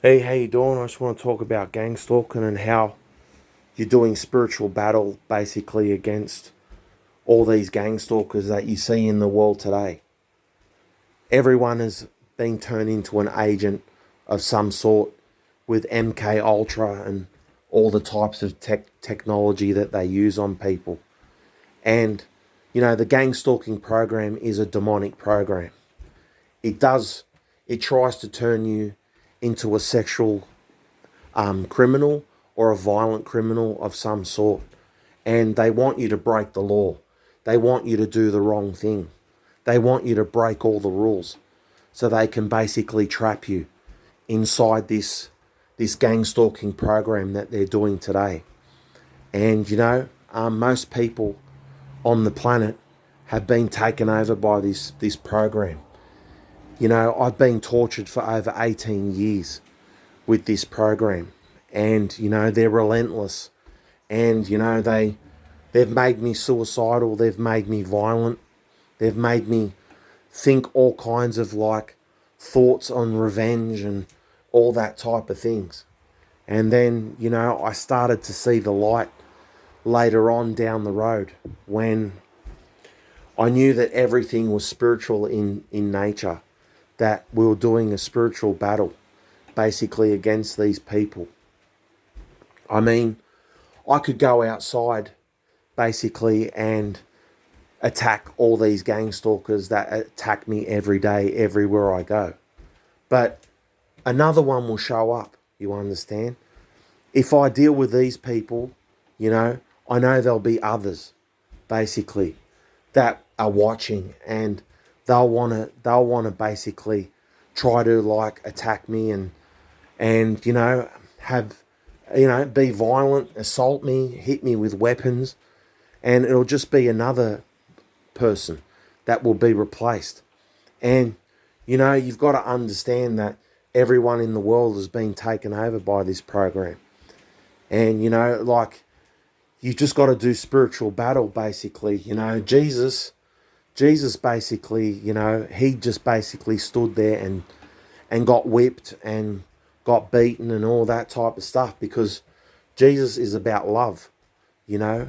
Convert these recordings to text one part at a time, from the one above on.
Hey, how you doing? I just want to talk about gang stalking and how you're doing spiritual battle basically against all these gang stalkers that you see in the world today. Everyone has been turned into an agent of some sort with MK Ultra and all the types of technology that they use on people. And the gang stalking program is a demonic program. It does it tries to turn you into a sexual criminal or a violent criminal of some sort. And they want you to break the law. They want you to do the wrong thing. They want you to break all the rules so they can basically trap you inside this gang stalking program that they're doing today. And most people on the planet have been taken over by this program. I've been tortured for over 18 years with this program, and they're relentless, and they've made me suicidal, they've made me violent, they've made me think all kinds of thoughts on revenge and all that type of things. And then I started to see the light later on down the road when I knew that everything was spiritual in nature, that we were doing a spiritual battle basically against these people. I mean, I could go outside basically and attack all these gang stalkers that attack me every day, everywhere I go. But another one will show up, you understand? If I deal with these people, I know there'll be others, basically, that are watching, and they'll wanna basically try to attack me and have be violent, assault me, hit me with weapons, and it'll just be another person that will be replaced. And you've got to understand that everyone in the world has been taken over by this program. And you just got to do spiritual battle basically. Jesus basically, he just basically stood there and got whipped and got beaten and all that type of stuff because Jesus is about love, you know.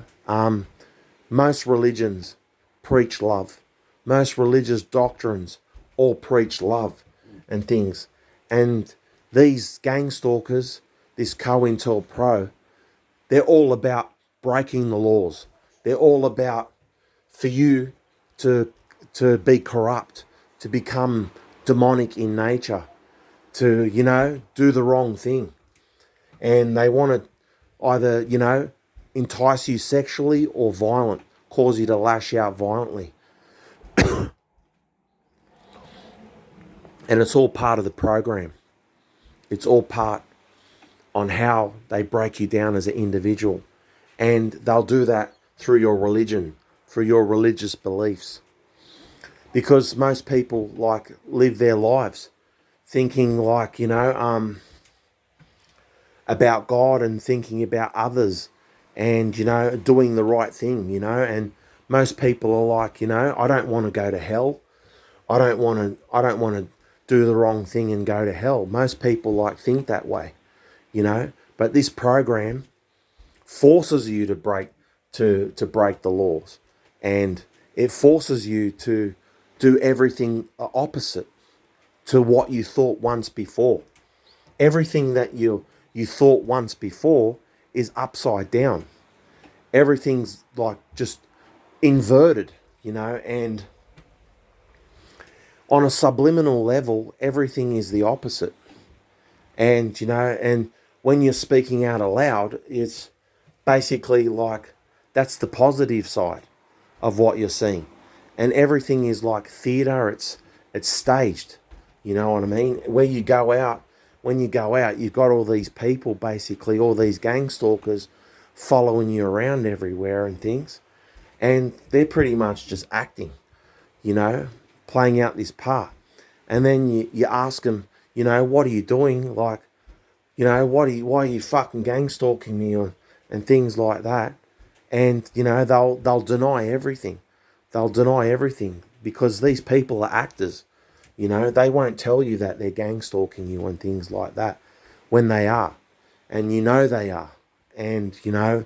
Most religions preach love. Most religious doctrines all preach love and things. And these gang stalkers, this COINTELPRO, they're all about breaking the laws. They're all about for you to be corrupt, to become demonic in nature, to do the wrong thing. And they want to either entice you sexually or violent, cause you to lash out violently. And it's all part of the program. It's all part on how they break you down as an individual. And they'll do that through your religion, through your religious beliefs. Because most people live their lives thinking about God and thinking about others and, doing the right thing, and most people are I don't want to go to hell. I don't want to do the wrong thing and go to hell. Most people think that way, but this program forces you to break the laws, and it forces you to do everything opposite to what you thought once before. Everything that you thought once before is upside down. Everything's just inverted, and on a subliminal level, everything is the opposite. And when you're speaking out aloud, it's basically that's the positive side of what you're seeing. And everything is like theatre, it's staged. You know what I mean? When you go out, you've got all these people, basically, all these gang stalkers following you around everywhere and things. And they're pretty much just acting, playing out this part. And then you ask them, what are you doing? Why are you fucking gang stalking me and things like that? And, they'll deny everything. They'll deny everything because these people are actors. They won't tell you that they're gang stalking you and things like that. when they are. And you know they are. And, you know,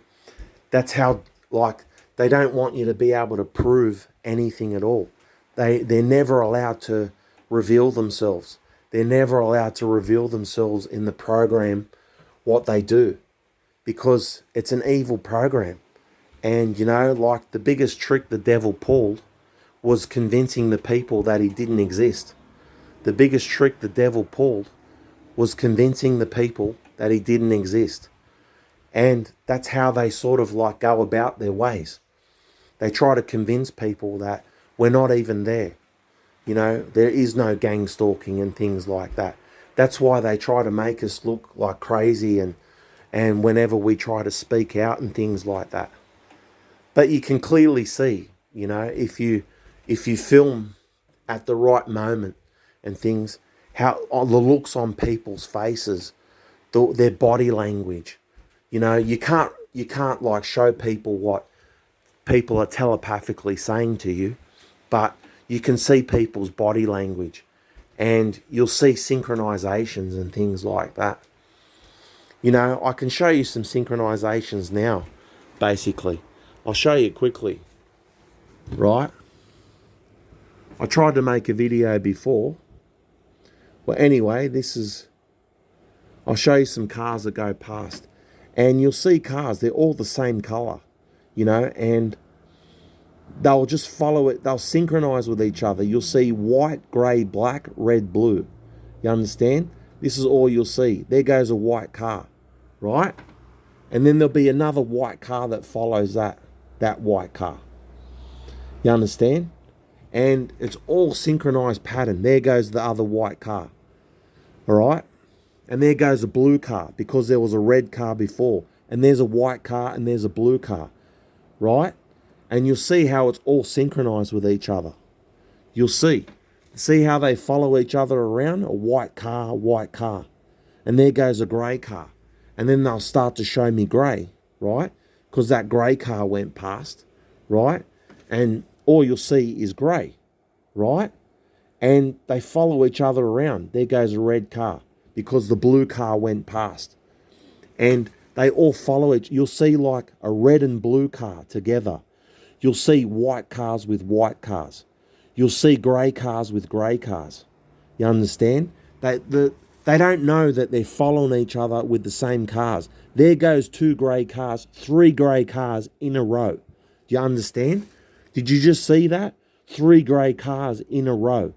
that's how, like, they don't want you to be able to prove anything at all. They're never allowed to reveal themselves. They're never allowed to reveal themselves in the program what they do, because it's an evil program. And, you know, like, the biggest trick the devil pulled was convincing the people that he didn't exist. The biggest trick the devil pulled was convincing the people that he didn't exist. And that's how they sort of like go about their ways. They try to convince people that we're not even there. You know, there is no gang stalking and things like that. That's why they try to make us look like crazy, and whenever we try to speak out and things like that. But you can clearly see, you know, if you film at the right moment and things, how the looks on people's faces, their body language. You know, you can't like show people what people are telepathically saying to you, but you can see people's body language, and you'll see synchronizations and things like that. You know, I can show you some synchronizations now, basically. I'll show you quickly, right? I tried to make a video before. Well, anyway, I'll show you some cars that go past. And you'll see cars, they're all the same colour, you know, and they'll just follow it. They'll synchronize with each other. You'll see white, grey, black, red, blue. You understand? This is all you'll see. There goes a white car, right? And then there'll be another white car that follows that white car. You understand? And it's all synchronized pattern. There goes the other white car. All right? And there goes a blue car, because there was a red car before. And there's a white car and there's a blue car. Right? And you'll see how it's all synchronized with each other. You'll see. See how they follow each other around? A white car, white car. And there goes a grey car. And then they'll start to show me grey, right? Because that grey car went past, right? And all you'll see is grey, right? And they follow each other around. There goes a red car, because the blue car went past. And they all follow it. You'll see like a red and blue car together. You'll see white cars with white cars. You'll see grey cars with grey cars. You understand? They don't know that they're following each other with the same cars. There goes 2 grey cars, 3 grey cars in a row. Do you understand? Did you just see that? 3 grey cars in a row.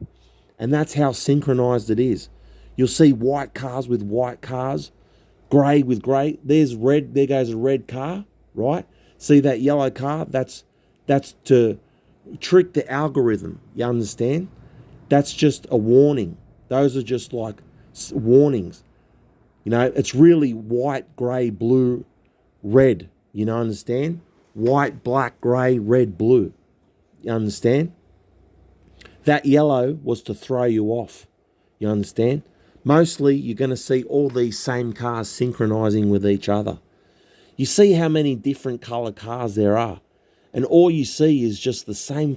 And that's how synchronized it is. You'll see white cars with white cars, grey with grey. There's red, there goes a red car, right? See that yellow car? That's to trick the algorithm, you understand? That's just a warning. Those are just like warnings. You know, it's really white, grey, blue, red. You know, understand? White, black, grey, red, blue. You understand? That yellow was to throw you off. You understand? Mostly you're going to see all these same cars synchronizing with each other. You see how many different colour cars there are. And all you see is just the same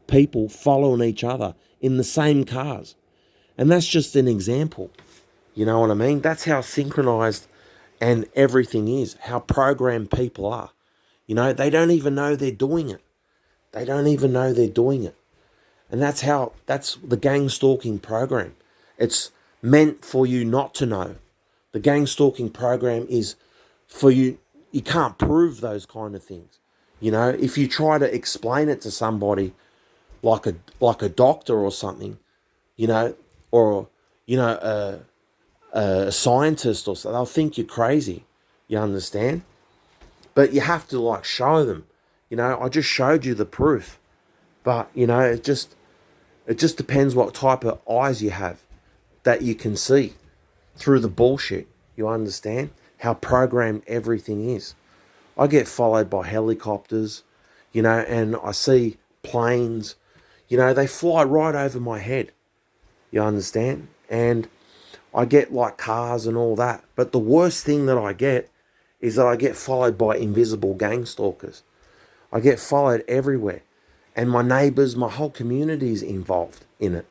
people following each other in the same cars. And that's just an example. You know what I mean? That's how synchronized and everything is, how programmed people are. You know, they don't even know they're doing it. They don't even know they're doing it. And that's the gang stalking program. It's meant for you not to know. The gang stalking program is for you. You can't prove those kind of things. You know, if you try to explain it to somebody like a doctor or something, you know, or, you know, a scientist or something, they'll think you're crazy. You understand? But you have to like show them. You know, I just showed you the proof. But, you know, it just depends what type of eyes you have that you can see through the bullshit. You understand? How programmed everything is. I get followed by helicopters, you know, and I see planes, you know, they fly right over my head. You understand? And I get like cars and all that. But the worst thing that I get is that I get followed by invisible gang stalkers. I get followed everywhere. And my neighbours, my whole community is involved in it.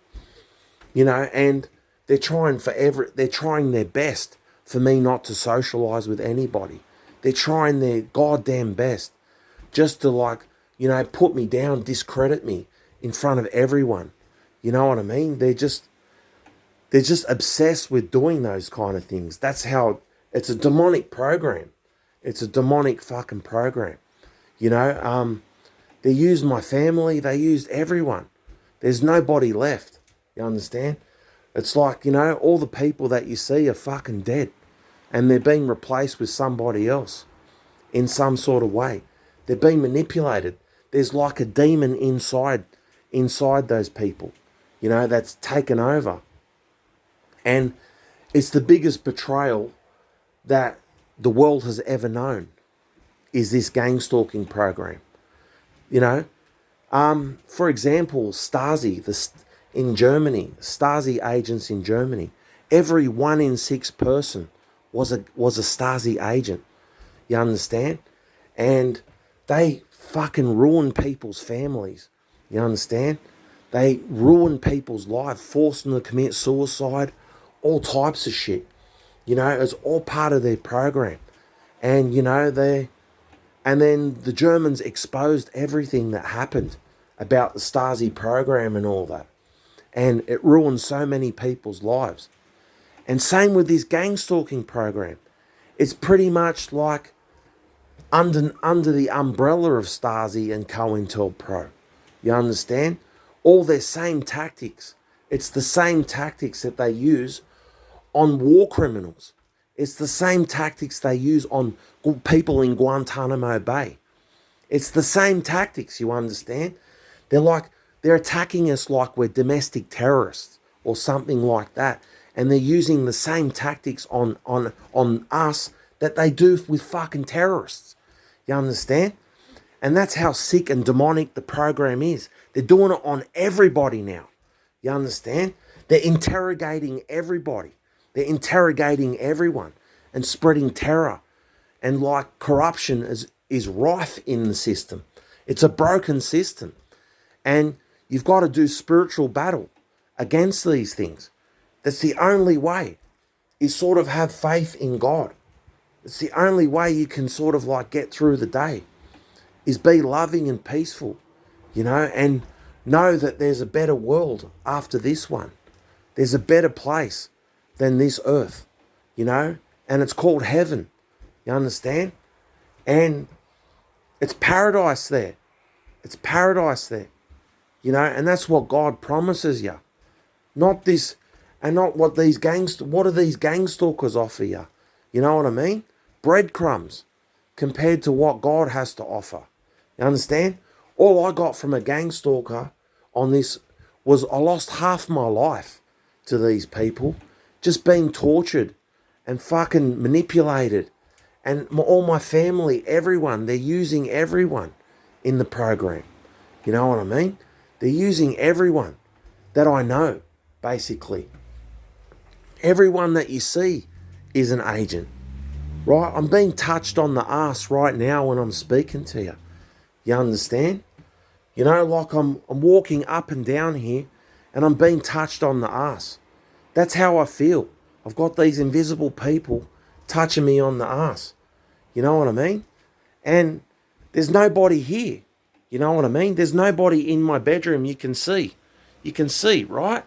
You know, and they're trying their best for me not to socialise with anybody. They're trying their goddamn best just to, like, you know, put me down, discredit me in front of everyone. You know what I mean? They're just obsessed with doing those kind of things. That's how, it's a demonic program. It's a demonic fucking program. You know, they used my family, they used everyone. There's nobody left. You understand? It's like, you know, all the people that you see are fucking dead. And they're being replaced with somebody else in some sort of way. They're being manipulated. There's like a demon inside those people, you know, that's taken over. And it's the biggest betrayal that the world has ever known, is this gang stalking program. You know, for example, Stasi, in Germany, Stasi agents in Germany, every 1 in 6 person was a Stasi agent. You understand? And they fucking ruin people's families. You understand? They ruin people's lives, force them to commit suicide, all types of shit. You know, it's all part of their program. And, you know, and then the Germans exposed everything that happened about the Stasi program and all that. And it ruined so many people's lives. And same with this gang stalking program. It's pretty much like under the umbrella of Stasi and COINTELPRO. You understand? All their same tactics. It's the same tactics that they use on war criminals. It's the same tactics they use on people in Guantanamo Bay. It's the same tactics, you understand? They're attacking us like we're domestic terrorists or something like that. And they're using the same tactics on us that they do with fucking terrorists. You understand? And that's how sick and demonic the program is. They're doing it on everybody now. You understand? They're interrogating everybody. They're interrogating everyone and spreading terror. And like corruption is rife in the system. It's a broken system. And you've got to do spiritual battle against these things. That's the only way, is sort of have faith in God. It's the only way you can sort of like get through the day, is be loving and peaceful, you know, and know that there's a better world after this one. There's a better place than this earth, you know, and it's called heaven. You understand? And it's paradise there. It's paradise there, you know, and that's what God promises you. Not this, and not what these what do these gang stalkers offer you? You know what I mean? Breadcrumbs compared to what God has to offer. You understand? All I got from a gang stalker on this was I lost half my life to these people, just being tortured and fucking manipulated. And all my family, everyone, they're using everyone in the program. You know what I mean? They're using everyone that I know, basically. Everyone that you see is an agent, right? I'm being touched on the ass right now when I'm speaking to you. You understand? You know, like I'm walking up and down here and I'm being touched on the ass. That's how I feel. I've got these invisible people touching me on the ass. You know what I mean? And there's nobody here. You know what I mean? There's nobody in my bedroom you can see. You can see, right?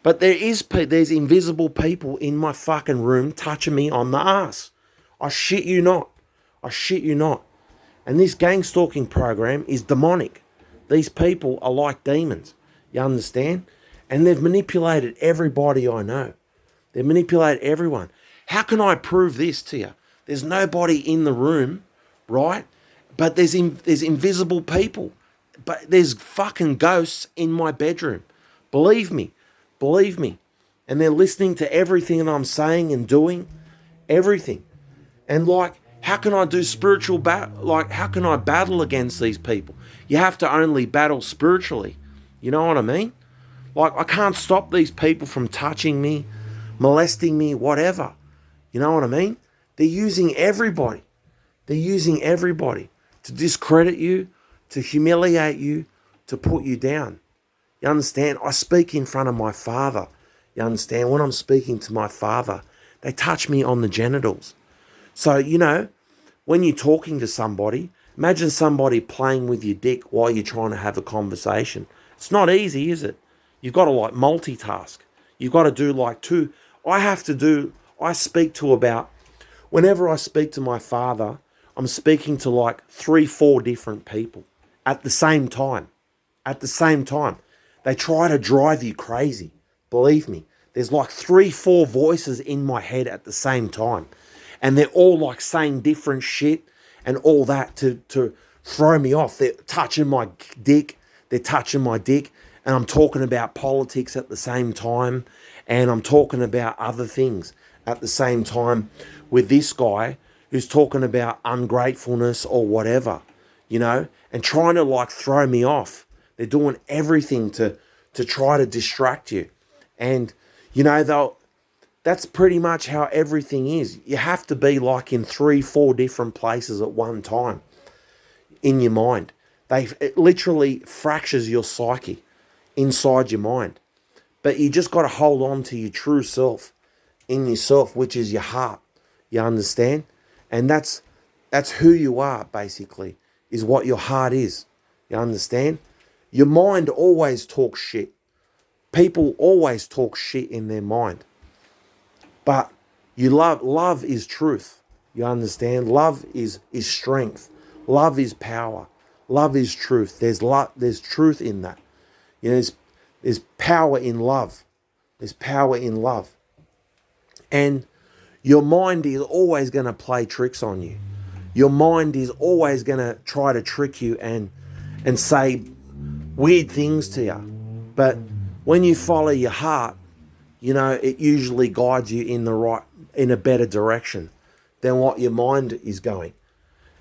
But there's invisible people in my fucking room touching me on the ass. I shit you not. I shit you not. And this gang stalking program is demonic. These people are like demons. You understand? And they've manipulated everybody I know. They've manipulated everyone. How can I prove this to you? There's nobody in the room, right? But there's invisible people. But there's fucking ghosts in my bedroom. Believe me. Believe me. And they're listening to everything that I'm saying and doing. Everything. And like, how can I do spiritual battle? Like, how can I battle against these people? You have to only battle spiritually. You know what I mean? Like, I can't stop these people from touching me, molesting me, whatever. You know what I mean? They're using everybody. They're using everybody to discredit you, to humiliate you, to put you down. You understand? I speak in front of my Father. You understand? When I'm speaking to my Father, They touch me on the genitals. So, when you're talking to somebody, imagine somebody playing with your dick while you're trying to have a conversation. It's not easy, is it? You've got to multitask. You've got to do two. Whenever I speak to my father, I'm speaking to 3, 4 different people at the same time. At the same time. They try to drive you crazy. Believe me. There's 3, 4 voices in my head at the same time. And they're all saying different shit and all that to throw me off. They're touching my dick. And I'm talking about politics at the same time. And I'm talking about other things at the same time with this guy who's talking about ungratefulness or whatever, and trying to throw me off. They're doing everything to try to distract you. And, that's pretty much how everything is. You have to be in 3, 4 different places at one time in your mind. It literally fractures your psyche inside your mind. But you just got to hold on to your true self in yourself, which is your heart. You understand? And that's who you are, basically, is what your heart is. You understand? Your mind always talks shit. People always talk shit in their mind. But love is truth. You understand? Love is strength. Love is power. Love is truth. There's truth in that. There's power in love. There's power in love. And your mind is always going to play tricks on you. Your mind is always going to try to trick you and say weird things to you. But when you follow your heart, it usually guides you in a better direction than what your mind is going.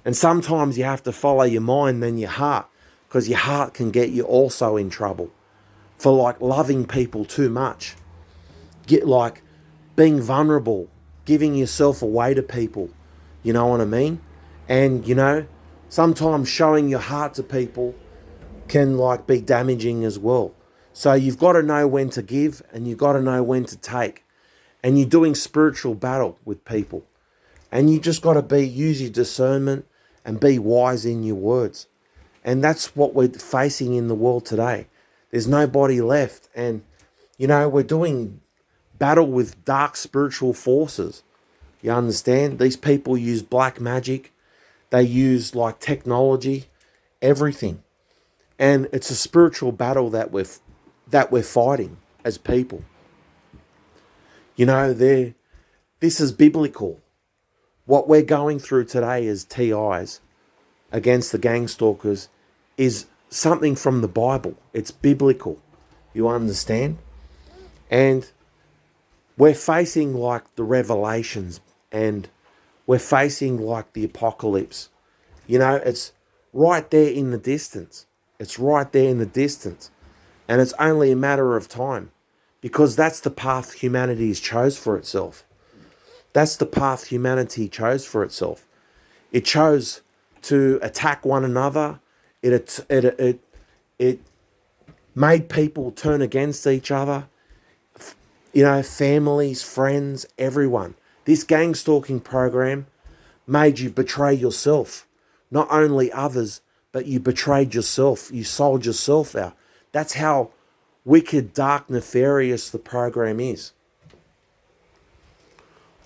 And sometimes you have to follow your mind than your heart, because your heart can get you also in trouble for loving people too much. Get being vulnerable, giving yourself away to people. You know what I mean? And, sometimes showing your heart to people can be damaging as well. So you've got to know when to give and you've got to know when to take. And you're doing spiritual battle with people. And you just got to use your discernment and be wise in your words. And that's what we're facing in the world today. There's nobody left. And, we're doing battle with dark spiritual forces. You understand? These people use black magic. They use technology, everything. And it's a spiritual battle that we're fighting as people. This is biblical. What we're going through today as TIs against the gangstalkers is something from the Bible. It's biblical. You understand? And we're facing the revelations, and we're facing the apocalypse. It's right there in the distance. It's right there in the distance. And it's only a matter of time, because that's the path humanity has chose for itself. That's the path humanity chose for itself. It chose to attack one another. It made people turn against each other. Families, friends, everyone. This gang stalking program made you betray yourself. Not only others, but you betrayed yourself. You sold yourself out. That's how wicked, dark, nefarious the program is.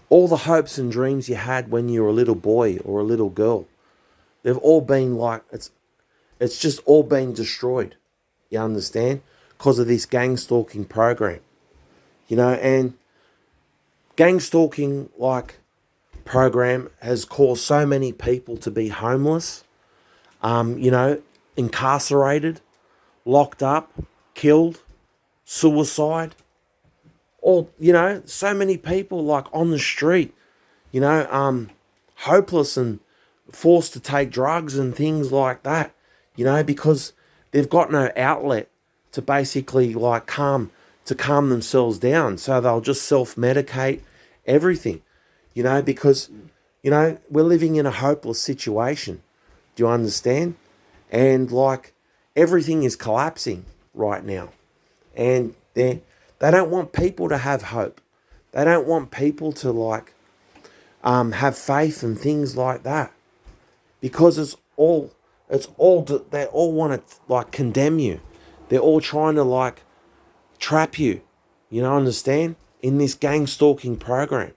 All the hopes and dreams you had when you were a little boy or a little girl, they've all been it's just all been destroyed. You understand? Because of this gang stalking program. And gang stalking program has caused so many people to be homeless, incarcerated, locked up, killed, suicide. Or, so many people on the street, hopeless and forced to take drugs and things like that, because they've got no outlet to basically calm themselves down. So they'll just self-medicate everything, because, we're living in a hopeless situation. Do you understand? And everything is collapsing right now. And they don't want people to have hope. They don't want people to like have faith and things like that, because they all want to like condemn you. They're all trying to like trap you, understand, in this gang stalking program.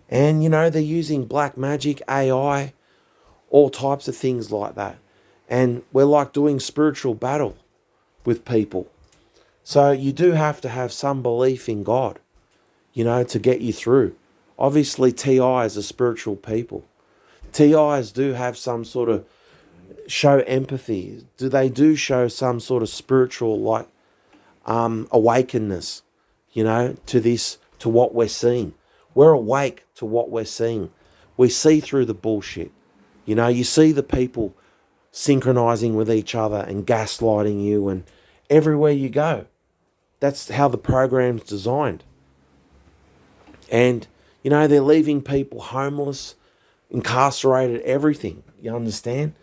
And they're using black magic, AI, all types of things like that. And we're like doing spiritual battle with people. So you do have to have some belief in God, to get you through. Obviously, TIs are spiritual people. TIs do have some sort of show empathy. They do show some sort of spiritual like awakeness, to what we're seeing. We're awake to what we're seeing. We see through the bullshit. You see the people synchronizing with each other and gaslighting you, and everywhere you go. That's how the program's designed. And, they're leaving people homeless, incarcerated, everything. You understand?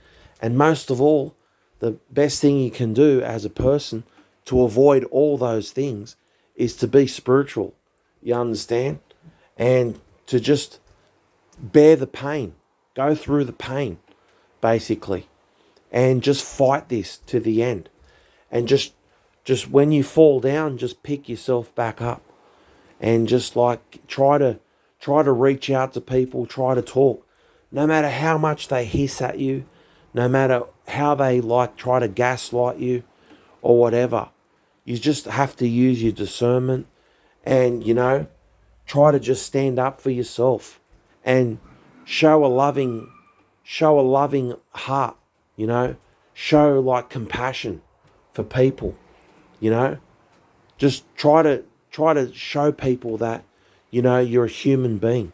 And most of all, the best thing you can do as a person to avoid all those things is to be spiritual. You understand? And to just bear the pain, go through the pain, basically, and just fight this to the end. And just when you fall down, just pick yourself back up, and just like try to reach out to people, try to talk, no matter how much they hiss at you, no matter how they like try to gaslight you or whatever. You just have to use your discernment and, try to just stand up for yourself and show a loving heart, show like compassion for people, just try to show people that, you're a human being,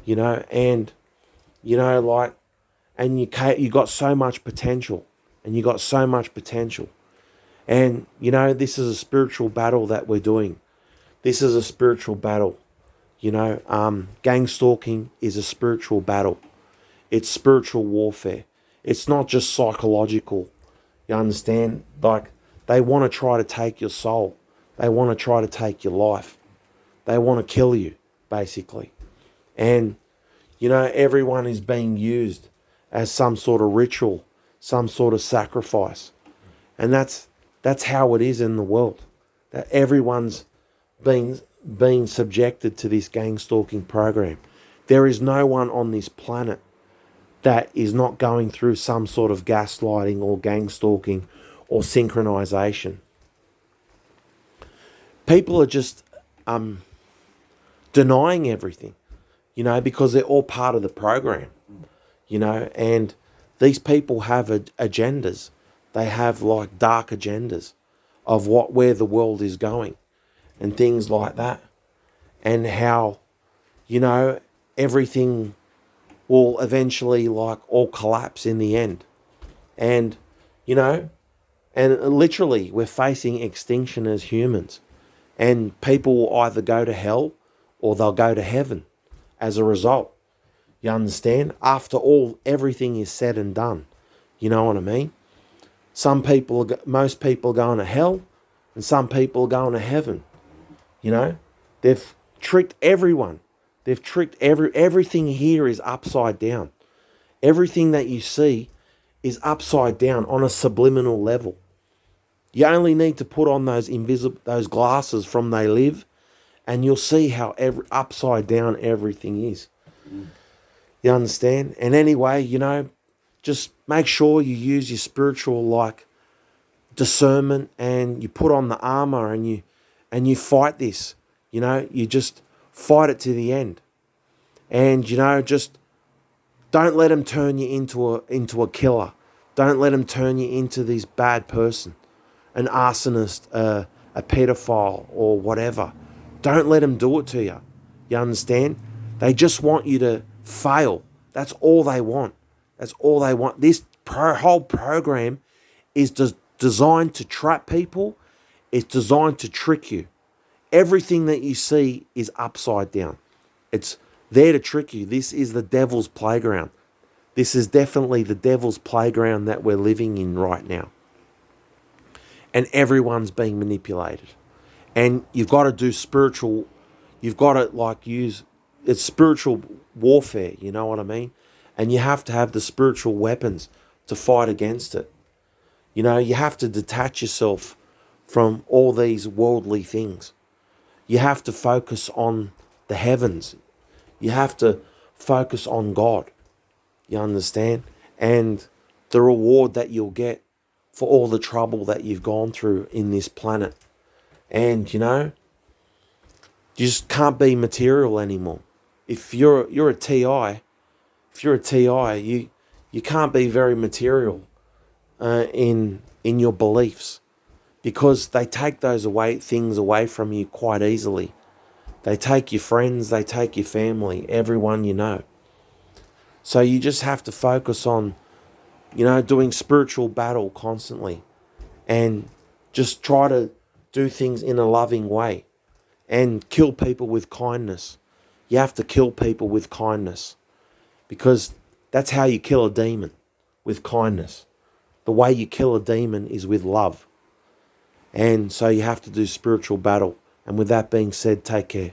and, like, and you got so much potential, and you got so much potential. And, this is a spiritual battle that we're doing. This is a spiritual battle. Gang stalking is a spiritual battle. It's spiritual warfare. It's not just psychological. You understand? Like, they want to try to take your soul. They want to try to take your life. They want to kill you, basically. And, everyone is being used as some sort of ritual, some sort of sacrifice. And that's how it is in the world. That everyone's being subjected to this gang stalking program. There is no one on this planet that is not going through some sort of gaslighting or gang stalking or synchronization. People are just denying everything, because they're all part of the program, and these people have agendas. They have like dark agendas of where the world is going and things like that, and how, everything will eventually like all collapse in the end. And, and literally we're facing extinction as humans, and people will either go to hell or they'll go to heaven as a result. You understand? After everything is said and done. You know what I mean? Most people are going to hell, and some people are going to heaven. They've tricked everyone. They've tricked everything here is upside down. Everything that you see is upside down on a subliminal level. You only need to put on those glasses from They Live, and you'll see how upside down everything is. You understand? And anyway, just make sure you use your spiritual like discernment, and you put on the armor, and you fight this. You just fight it to the end. And just don't let them turn you into a killer. Don't let them turn you into this bad person, an arsonist, a pedophile, or whatever. Don't let them do it to you. You understand? They just want you to fail. That's all they want. That's all they want. This whole program is designed to trap people. It's designed to trick you. Everything that you see is upside down. It's there to trick you. This is the devil's playground. This is definitely the devil's playground that we're living in right now. And everyone's being manipulated. And you've got to do spiritual You've got to like use, it's spiritual warfare, you know what I mean? And you have to have the spiritual weapons to fight against it. You know, you have to detach yourself from all these worldly things. You have to focus on the heavens. You have to focus on God. You understand? And the reward that you'll get for all the trouble that you've gone through in this planet. And, you know, you just can't be material anymore. If you're a TI, if you're a TI, you can't be very material in your beliefs, because they take those things away from you quite easily. They take your friends, they take your family, everyone you know. So you just have to focus on, you know, doing spiritual battle constantly, and just try to do things in a loving way and kill people with kindness. You have to kill people with kindness, because that's how you kill a demon, with kindness. The way you kill a demon is with love. And so you have to do spiritual battle. And with that being said, take care.